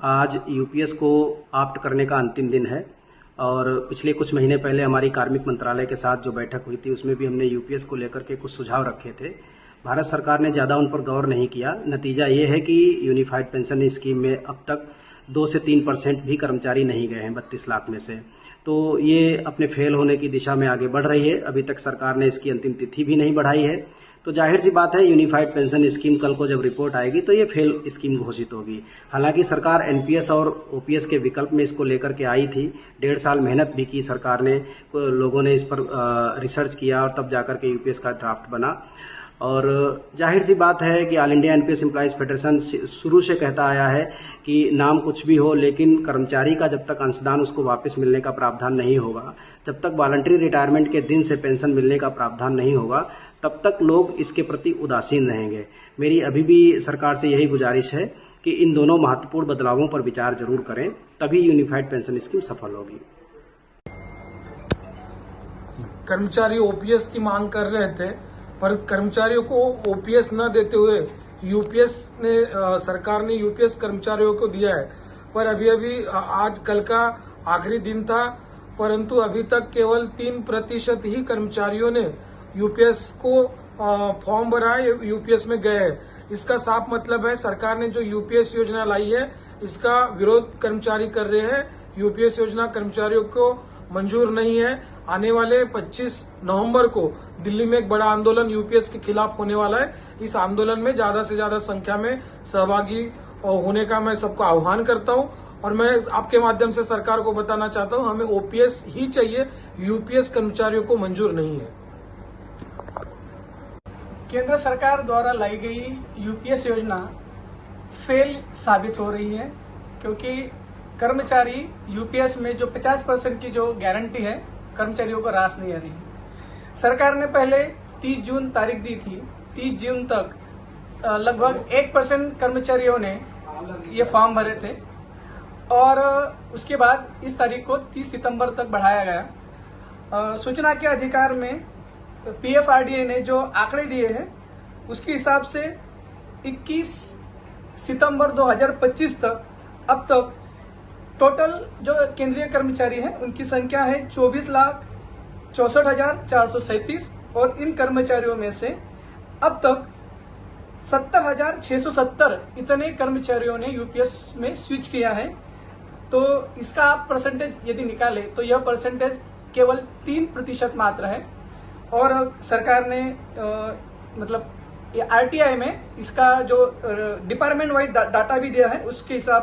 आज यूपीएस को ऑप्ट करने का अंतिम दिन है और पिछले कुछ महीने पहले हमारी कार्मिक मंत्रालय के साथ जो बैठक हुई थी उसमें भी हमने यूपीएस को लेकर के कुछ सुझाव रखे थे। भारत सरकार ने ज़्यादा उन पर गौर नहीं किया। नतीजा ये है कि यूनिफाइड पेंशन स्कीम में अब तक 2 से 3% भी कर्मचारी नहीं गए हैं 32 लाख में से। तो ये अपने फेल होने की दिशा में आगे बढ़ रही है। अभी तक सरकार ने इसकी अंतिम तिथि भी नहीं बढ़ाई है। तो जाहिर सी बात है, यूनिफाइड पेंशन स्कीम कल को जब रिपोर्ट आएगी तो ये फेल स्कीम घोषित होगी। हालांकि सरकार एनपीएस और ओपीएस के विकल्प में इसको लेकर के आई थी। 1.5 साल मेहनत भी की सरकार ने, लोगों ने इस पर रिसर्च किया और तब जाकर के यूपीएस का ड्राफ्ट बना। और जाहिर सी बात है कि all India NPS employees federation शुरू से कहता आया है कि नाम कुछ भी हो, लेकिन कर्मचारी का जब तक अंशदान उसको वापस मिलने का प्रावधान नहीं होगा, जब तक वॉलंटरी रिटायरमेंट के दिन से पेंशन मिलने का प्रावधान नहीं होगा, तब तक लोग इसके प्रति उदासीन रहेंगे। मेरी अभी भी सरकार से यही गुजारिश है कि इन दोनों महत्वपूर्ण बदलावों पर विचार जरूर करें, तभी यूनिफाइड पेंशन स्कीम सफल होगी। कर्मचारी ओपीएस की मांग कर रहे थे, पर कर्मचारियों को ओपीएस न देते हुए यूपीएस ने सरकार ने यूपीएस कर्मचारियों को दिया है। पर अभी आज कल का आखिरी दिन था, परंतु अभी तक केवल 3% ही कर्मचारियों ने यूपीएस को फॉर्म भरा है, यूपीएस में गए हैं। इसका साफ मतलब है सरकार ने जो यूपीएस योजना लाई है इसका विरोध कर्मचारी कर रहे हैं। यूपीएस योजना कर्मचारियों को मंजूर नहीं है। आने वाले 25 नवंबर को दिल्ली में एक बड़ा आंदोलन यूपीएस के खिलाफ होने वाला है। इस आंदोलन में ज्यादा से ज्यादा संख्या में सहभागी होने का मैं सबको आह्वान करता हूं और मैं आपके माध्यम से सरकार को बताना चाहता हूं, हमें ओपीएस ही चाहिए, यूपीएस कर्मचारियों को मंजूर नहीं है। केंद्र सरकार द्वारा लाई गई यूपीएस योजना फेल साबित हो रही है, क्योंकि कर्मचारी यूपीएस में जो 50% की जो गारंटी है कर्मचारियों को रास नहीं आ रही है। सरकार ने पहले 30 जून तारीख दी थी। 30 जून तक लगभग 1% कर्मचारियों ने ये फॉर्म भरे थे और उसके बाद इस तारीख को 30 सितंबर तक बढ़ाया गया। सूचना के अधिकार में पीएफआरडीए ने जो आंकड़े दिए हैं उसके हिसाब से 21 सितंबर 2025 तक अब तक टोटल जो केंद्रीय कर्मचारी हैं उनकी संख्या है 24,64,437 और इन कर्मचारियों में से अब तक 70,670 इतने कर्मचारियों ने यूपीएस में स्विच किया है। तो इसका आप परसेंटेज यदि निकाले तो यह परसेंटेज केवल 3% मात्र है और सरकार ने मतलब आरटीआई में इसका जो डिपार्टमेंट वाइड डाटा भी दिया है उसके हिसाब से